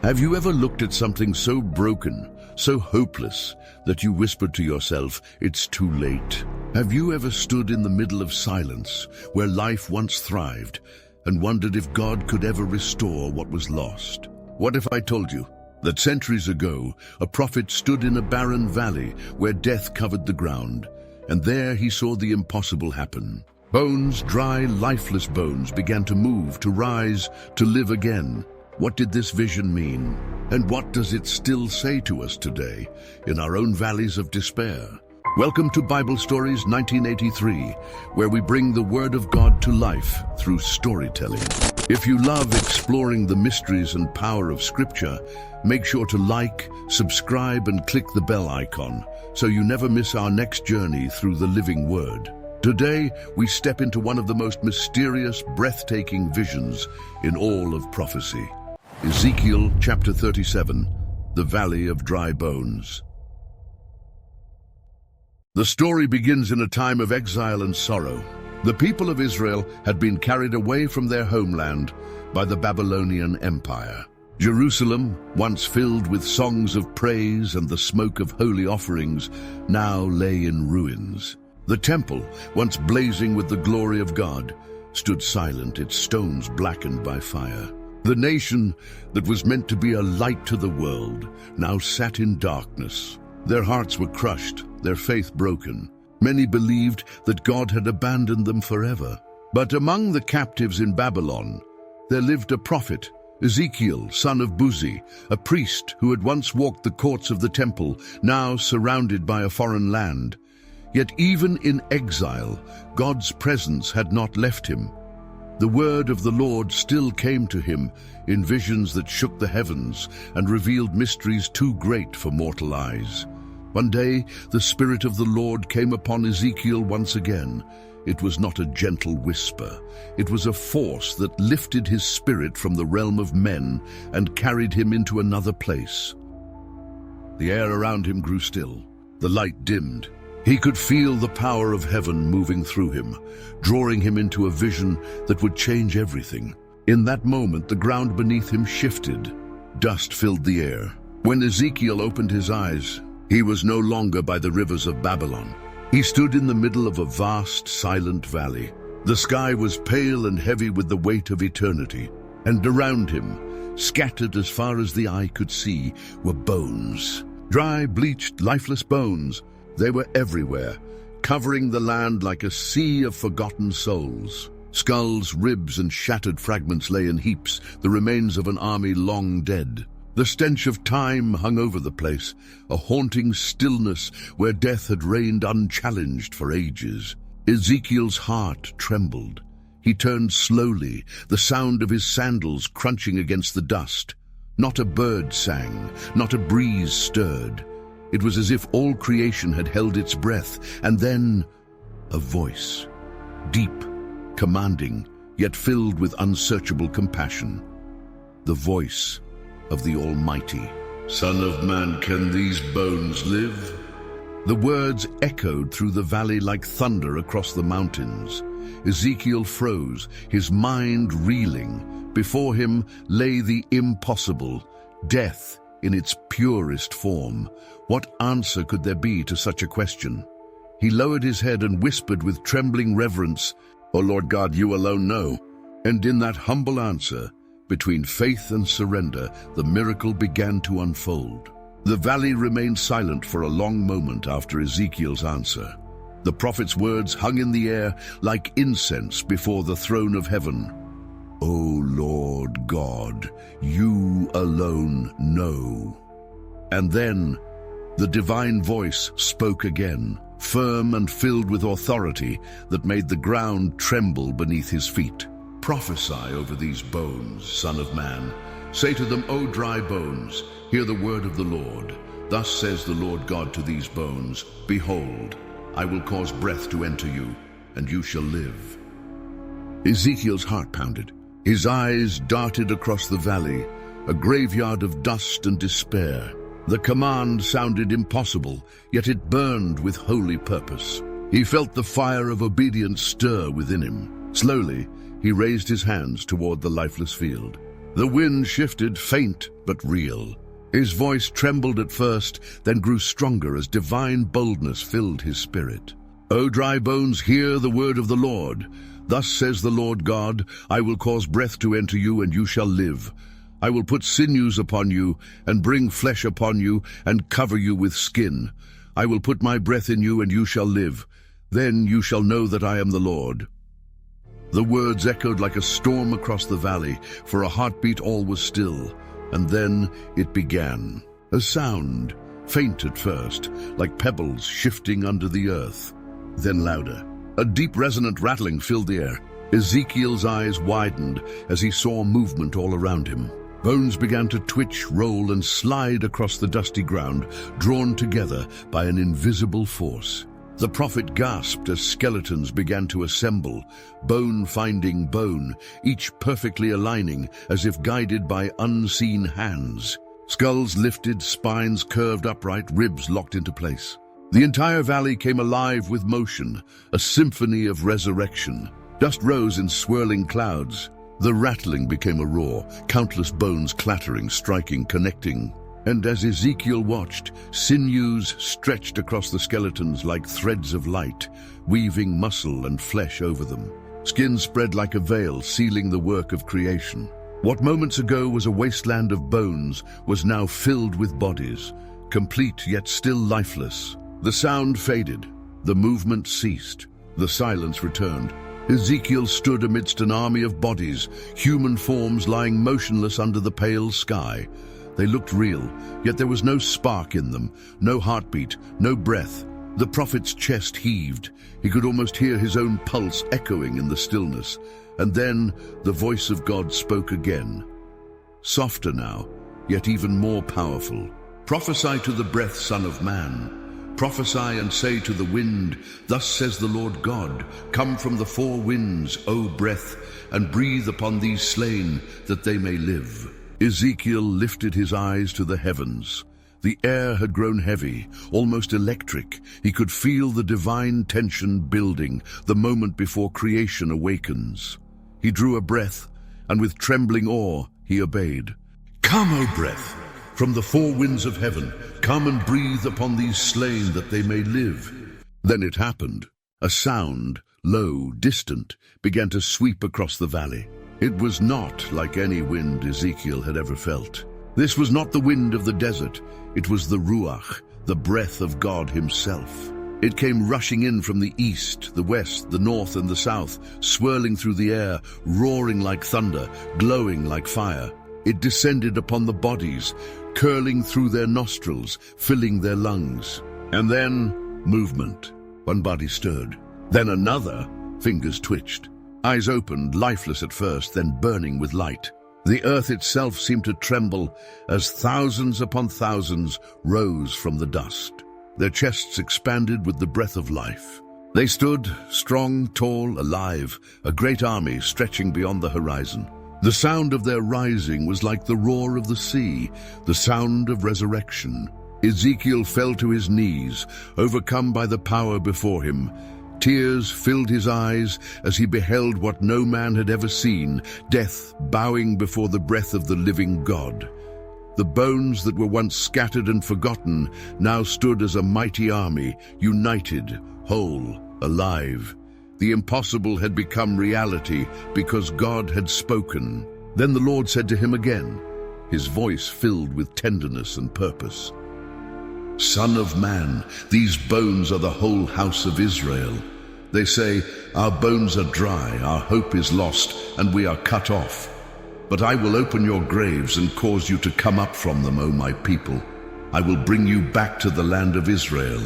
Have you ever looked at something so broken, so hopeless, that you whispered to yourself, "It's too late"? Have you ever stood in the middle of silence, where life once thrived, and wondered if God could ever restore what was lost? What if I told you that centuries ago, a prophet stood in a barren valley where death covered the ground, and there he saw the impossible happen? Bones, dry, lifeless bones, began to move, to rise, to live again. What did this vision mean? And what does it still say to us today, in our own valleys of despair? Welcome to Bible Stories 1983, where we bring the Word of God to life through storytelling. If you love exploring the mysteries and power of Scripture, make sure to like, subscribe, and click the bell icon so you never miss our next journey through the living Word. Today, we step into one of the most mysterious, breathtaking visions in all of prophecy. Ezekiel chapter 37, the Valley of Dry Bones. The story begins in a time of exile and sorrow. The people of Israel had been carried away from their homeland by the Babylonian Empire. Jerusalem, once filled with songs of praise and the smoke of holy offerings, now lay in ruins. The temple, once blazing with the glory of God, stood silent, its stones blackened by fire. The nation that was meant to be a light to the world now sat in darkness. Their hearts were crushed, their faith broken. Many believed that God had abandoned them forever. But among the captives in Babylon, there lived a prophet, Ezekiel, son of Buzi, a priest who had once walked the courts of the temple, now surrounded by a foreign land. Yet even in exile, God's presence had not left him. The word of the Lord still came to him in visions that shook the heavens and revealed mysteries too great for mortal eyes. One day, the Spirit of the Lord came upon Ezekiel once again. It was not a gentle whisper. It was a force that lifted his spirit from the realm of men and carried him into another place. The air around him grew still. The light dimmed. He could feel the power of heaven moving through him, drawing him into a vision that would change everything. In that moment, the ground beneath him shifted. Dust filled the air. When Ezekiel opened his eyes, he was no longer by the rivers of Babylon. He stood in the middle of a vast, silent valley. The sky was pale and heavy with the weight of eternity, and around him, scattered as far as the eye could see, were bones. Dry, bleached, lifeless bones. They were everywhere, covering the land like a sea of forgotten souls. Skulls, ribs, and shattered fragments lay in heaps, the remains of an army long dead. The stench of time hung over the place, a haunting stillness where death had reigned unchallenged for ages. Ezekiel's heart trembled. He turned slowly, the sound of his sandals crunching against the dust. Not a bird sang, not a breeze stirred. It was as if all creation had held its breath, and then a voice, deep, commanding, yet filled with unsearchable compassion. The voice of the Almighty. "Son of man, can these bones live?" The words echoed through the valley like thunder across the mountains. Ezekiel froze, his mind reeling. Before him lay the impossible, death in its purest form. What answer could there be to such a question? He lowered his head and whispered with trembling reverence, "O Lord God, you alone know." And in that humble answer, between faith and surrender, the miracle began to unfold. The valley remained silent for a long moment after Ezekiel's answer. The prophet's words hung in the air like incense before the throne of heaven. "O Lord God, you alone know." And then the divine voice spoke again, firm and filled with authority that made the ground tremble beneath his feet. "Prophesy over these bones, Son of man. Say to them, O dry bones, hear the word of the Lord. Thus says the Lord God to these bones, Behold, I will cause breath to enter you, and you shall live." Ezekiel's heart pounded. His eyes darted across the valley, a graveyard of dust and despair. The command sounded impossible, yet it burned with holy purpose. He felt the fire of obedience stir within him. Slowly, he raised his hands toward the lifeless field. The wind shifted, faint but real. His voice trembled at first, then grew stronger as divine boldness filled his spirit. "O dry bones, hear the word of the Lord. Thus says the Lord God, I will cause breath to enter you, and you shall live. I will put sinews upon you, and bring flesh upon you, and cover you with skin. I will put my breath in you, and you shall live. Then you shall know that I am the Lord." The words echoed like a storm across the valley. For a heartbeat all was still, and then it began. A sound, faint at first, like pebbles shifting under the earth. Then louder. A deep resonant rattling filled the air. Ezekiel's eyes widened as he saw movement all around him. Bones began to twitch, roll, and slide across the dusty ground, drawn together by an invisible force. The prophet gasped as skeletons began to assemble, bone finding bone, each perfectly aligning as if guided by unseen hands. Skulls lifted, spines curved upright, ribs locked into place. The entire valley came alive with motion, a symphony of resurrection. Dust rose in swirling clouds. The rattling became a roar, countless bones clattering, striking, connecting. And as Ezekiel watched, sinews stretched across the skeletons like threads of light, weaving muscle and flesh over them. Skin spread like a veil, sealing the work of creation. What moments ago was a wasteland of bones was now filled with bodies, complete yet still lifeless. The sound faded, the movement ceased, the silence returned. Ezekiel stood amidst an army of bodies, human forms lying motionless under the pale sky. They looked real, yet there was no spark in them, no heartbeat, no breath. The prophet's chest heaved. He could almost hear his own pulse echoing in the stillness. And then the voice of God spoke again. Softer now, yet even more powerful. "Prophesy to the breath, Son of Man. Prophesy and say to the wind, Thus says the Lord God, Come from the four winds, O breath, and breathe upon these slain, that they may live." Ezekiel lifted his eyes to the heavens. The air had grown heavy, almost electric. He could feel the divine tension building, the moment before creation awakens. He drew a breath, and with trembling awe, he obeyed. "Come, O breath, from the four winds of heaven, come and breathe upon these slain that they may live." Then it happened. A sound, low, distant, began to sweep across the valley. It was not like any wind Ezekiel had ever felt. This was not the wind of the desert. It was the Ruach, the breath of God himself. It came rushing in from the east, the west, the north, and the south, swirling through the air, roaring like thunder, glowing like fire. It descended upon the bodies, curling through their nostrils, filling their lungs. And then, movement. One body stirred. Then another. Fingers twitched. Eyes opened, lifeless at first, then burning with light. The earth itself seemed to tremble as thousands upon thousands rose from the dust. Their chests expanded with the breath of life. They stood, strong, tall, alive, a great army stretching beyond the horizon. The sound of their rising was like the roar of the sea, the sound of resurrection. Ezekiel fell to his knees, overcome by the power before him. Tears filled his eyes as he beheld what no man had ever seen, death bowing before the breath of the living God. The bones that were once scattered and forgotten now stood as a mighty army, united, whole, alive. The impossible had become reality because God had spoken. Then the Lord said to him again, his voice filled with tenderness and purpose, "Son of man, these bones are the whole house of Israel. They say, our bones are dry, our hope is lost, and we are cut off. But I will open your graves and cause you to come up from them, O my people. I will bring you back to the land of Israel.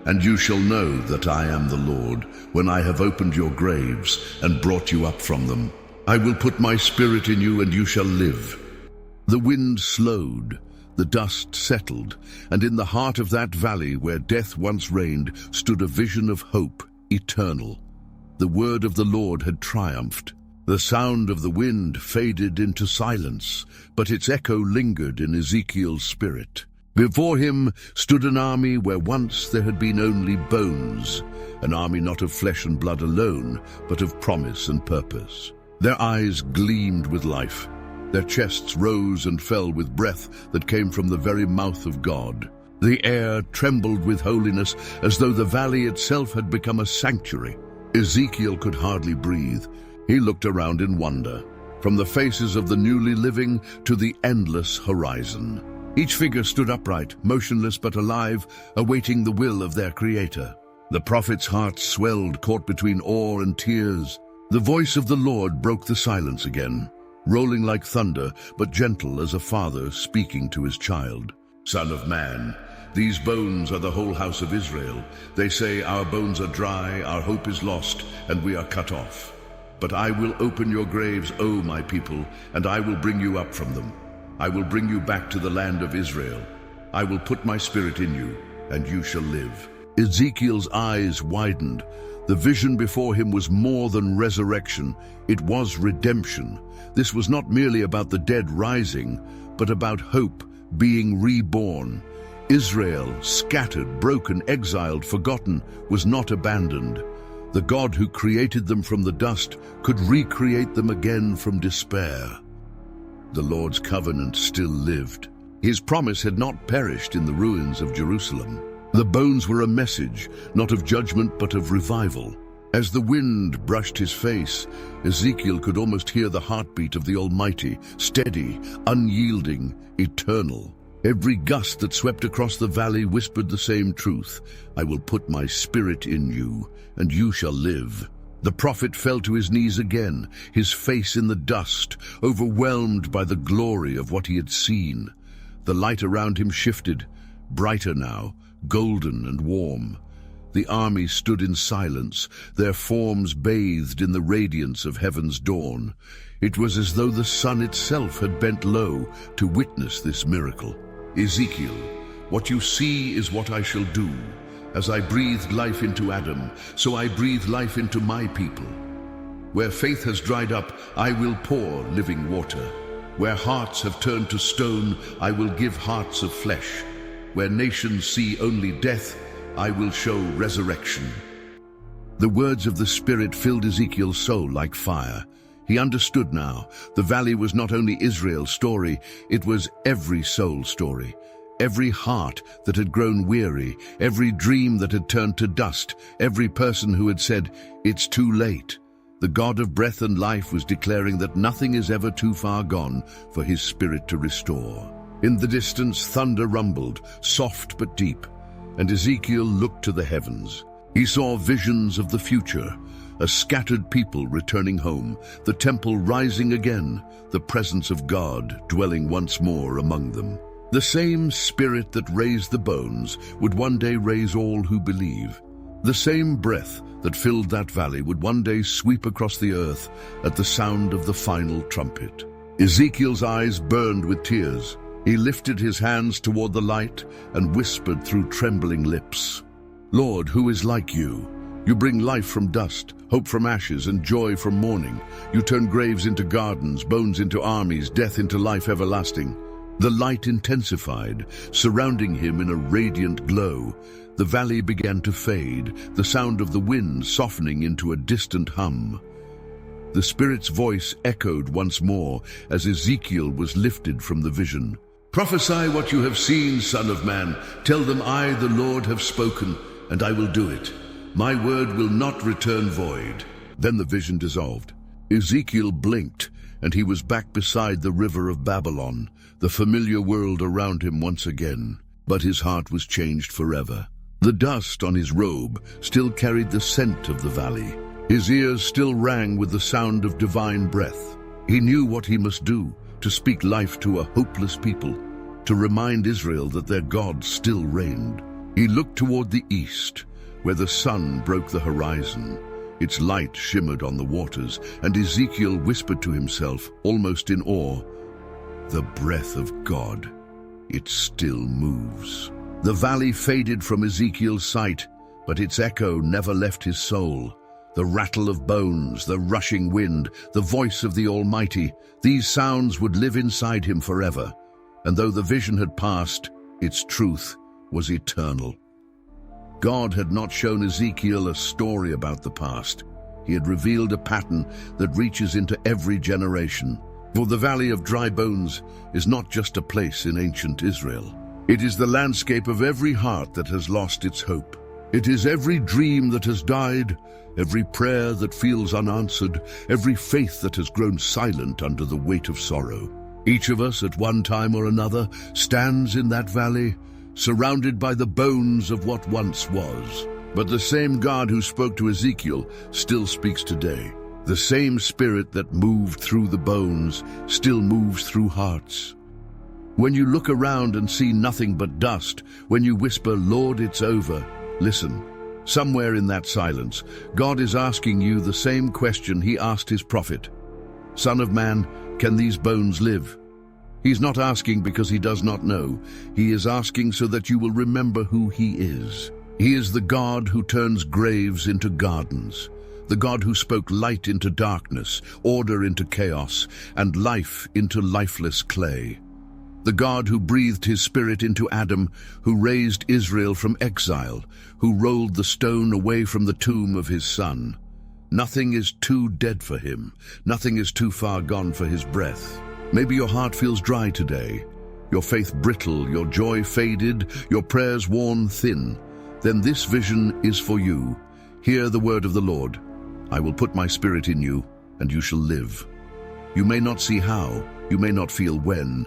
And you shall know that I am the Lord, when I have opened your graves and brought you up from them. I will put my spirit in you, and you shall live." The wind slowed, the dust settled, and in the heart of that valley where death once reigned stood a vision of hope, eternal. The word of the Lord had triumphed. The sound of the wind faded into silence, but its echo lingered in Ezekiel's spirit. Before him stood an army where once there had been only bones, an army not of flesh and blood alone, but of promise and purpose. Their eyes gleamed with life. Their chests rose and fell with breath that came from the very mouth of God. The air trembled with holiness, as though the valley itself had become a sanctuary. Ezekiel could hardly breathe. He looked around in wonder, from the faces of the newly living to the endless horizon. Each figure stood upright, motionless but alive, awaiting the will of their Creator. The prophet's heart swelled, caught between awe and tears. The voice of the Lord broke the silence again, rolling like thunder, but gentle as a father speaking to his child. Son of man, these bones are the whole house of Israel. They say, our bones are dry, our hope is lost, and we are cut off. But I will open your graves, O my people, and I will bring you up from them. I will bring you back to the land of Israel. I will put my spirit in you, and you shall live. Ezekiel's eyes widened. The vision before him was more than resurrection. It was redemption. This was not merely about the dead rising, but about hope being reborn. Israel, scattered, broken, exiled, forgotten, was not abandoned. The God who created them from the dust could recreate them again from despair. The Lord's covenant still lived. His promise had not perished in the ruins of Jerusalem. The bones were a message, not of judgment but of revival. As the wind brushed his face, Ezekiel could almost hear the heartbeat of the Almighty, steady, unyielding, eternal. Every gust that swept across the valley whispered the same truth. I will put my spirit in you, and you shall live. The prophet fell to his knees again, his face in the dust, overwhelmed by the glory of what he had seen. The light around him shifted, brighter now, golden and warm. The army stood in silence, their forms bathed in the radiance of heaven's dawn. It was as though the sun itself had bent low to witness this miracle. Ezekiel, what you see is what I shall do. As I breathed life into Adam, so I breathe life into my people. Where faith has dried up, I will pour living water. Where hearts have turned to stone, I will give hearts of flesh. Where nations see only death, I will show resurrection. The words of the Spirit filled Ezekiel's soul like fire. He understood now. The valley was not only Israel's story, it was every soul's story. Every heart that had grown weary, every dream that had turned to dust, every person who had said, it's too late. The God of breath and life was declaring that nothing is ever too far gone for his Spirit to restore. In the distance, thunder rumbled, soft but deep, and Ezekiel looked to the heavens. He saw visions of the future, a scattered people returning home, the temple rising again, the presence of God dwelling once more among them. The same Spirit that raised the bones would one day raise all who believe. The same breath that filled that valley would one day sweep across the earth at the sound of the final trumpet. Ezekiel's eyes burned with tears. He lifted his hands toward the light and whispered through trembling lips, Lord, who is like you? You bring life from dust, hope from ashes, and joy from mourning. You turn graves into gardens, bones into armies, death into life everlasting. The light intensified, surrounding him in a radiant glow. The valley began to fade, the sound of the wind softening into a distant hum. The Spirit's voice echoed once more as Ezekiel was lifted from the vision. Prophesy what you have seen, Son of Man. Tell them I, the Lord, have spoken, and I will do it. My word will not return void. Then the vision dissolved. Ezekiel blinked, and he was back beside the river of Babylon, the familiar world around him once again. But his heart was changed forever. The dust on his robe still carried the scent of the valley. His ears still rang with the sound of divine breath. He knew what he must do, to speak life to a hopeless people, to remind Israel that their God still reigned. He looked toward the east, where the sun broke the horizon. Its light shimmered on the waters, and Ezekiel whispered to himself, almost in awe, the breath of God, it still moves. The valley faded from Ezekiel's sight, but its echo never left his soul. The rattle of bones, the rushing wind, the voice of the Almighty, these sounds would live inside him forever. And though the vision had passed, its truth was eternal. God had not shown Ezekiel a story about the past. He had revealed a pattern that reaches into every generation. For the Valley of Dry Bones is not just a place in ancient Israel. It is the landscape of every heart that has lost its hope. It is every dream that has died, every prayer that feels unanswered, every faith that has grown silent under the weight of sorrow. Each of us at one time or another stands in that valley, surrounded by the bones of what once was. But the same God who spoke to Ezekiel still speaks today. The same Spirit that moved through the bones still moves through hearts. When you look around and see nothing but dust, when you whisper, "Lord, it's over," listen. Somewhere in that silence, God is asking you the same question he asked his prophet. Son of man, can these bones live? He's not asking because he does not know. He is asking so that you will remember who he is. He is the God who turns graves into gardens, the God who spoke light into darkness, order into chaos, and life into lifeless clay. The God who breathed his Spirit into Adam, who raised Israel from exile, who rolled the stone away from the tomb of his son. Nothing is too dead for him. Nothing is too far gone for his breath. Maybe your heart feels dry today, your faith brittle, your joy faded, your prayers worn thin. Then this vision is for you. Hear the word of the Lord. I will put my Spirit in you, and you shall live. You may not see how, you may not feel when,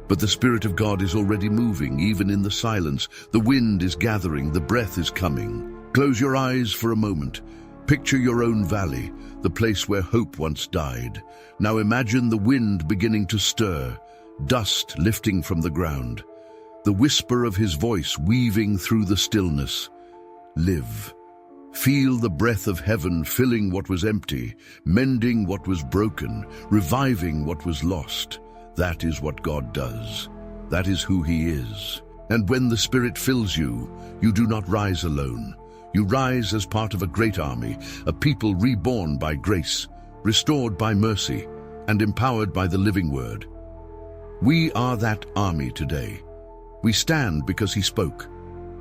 but the Spirit of God is already moving, even in the silence. The wind is gathering, the breath is coming. Close your eyes for a moment. Picture your own valley, the place where hope once died. Now imagine the wind beginning to stir, dust lifting from the ground, the whisper of his voice weaving through the stillness. Live. Feel the breath of heaven filling what was empty, mending what was broken, reviving what was lost. That is what God does. That is who he is. And when the Spirit fills you, you do not rise alone. You rise as part of a great army, a people reborn by grace, restored by mercy, and empowered by the living word. We are that army today. We stand because he spoke.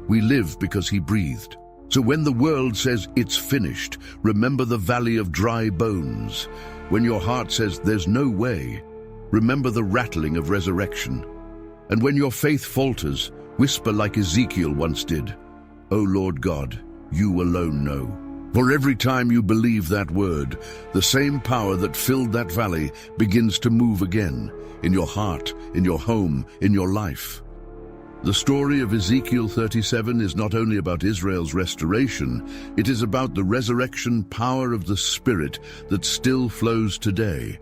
We live because he breathed. So when the world says it's finished, remember the valley of dry bones. When your heart says there's no way, remember the rattling of resurrection. And when your faith falters, whisper like Ezekiel once did, "O Lord God, you alone know." For every time you believe that word, the same power that filled that valley begins to move again, in your heart, in your home, in your life. The story of Ezekiel 37 is not only about Israel's restoration, it is about the resurrection power of the Spirit that still flows today.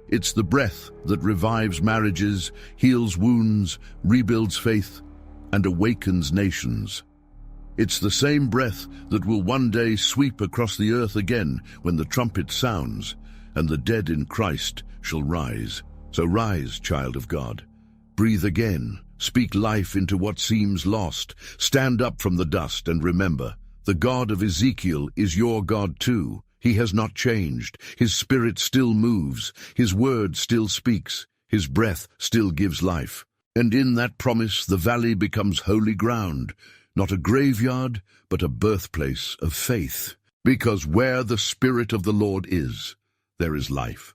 It's the breath that revives marriages, heals wounds, rebuilds faith, and awakens nations. It's the same breath that will one day sweep across the earth again when the trumpet sounds, and the dead in Christ shall rise. So rise, child of God. Breathe again. Speak life into what seems lost. Stand up from the dust and remember, the God of Ezekiel is your God too. He has not changed. His Spirit still moves. His word still speaks. His breath still gives life. And in that promise, the valley becomes holy ground, not a graveyard, but a birthplace of faith. Because where the Spirit of the Lord is, there is life.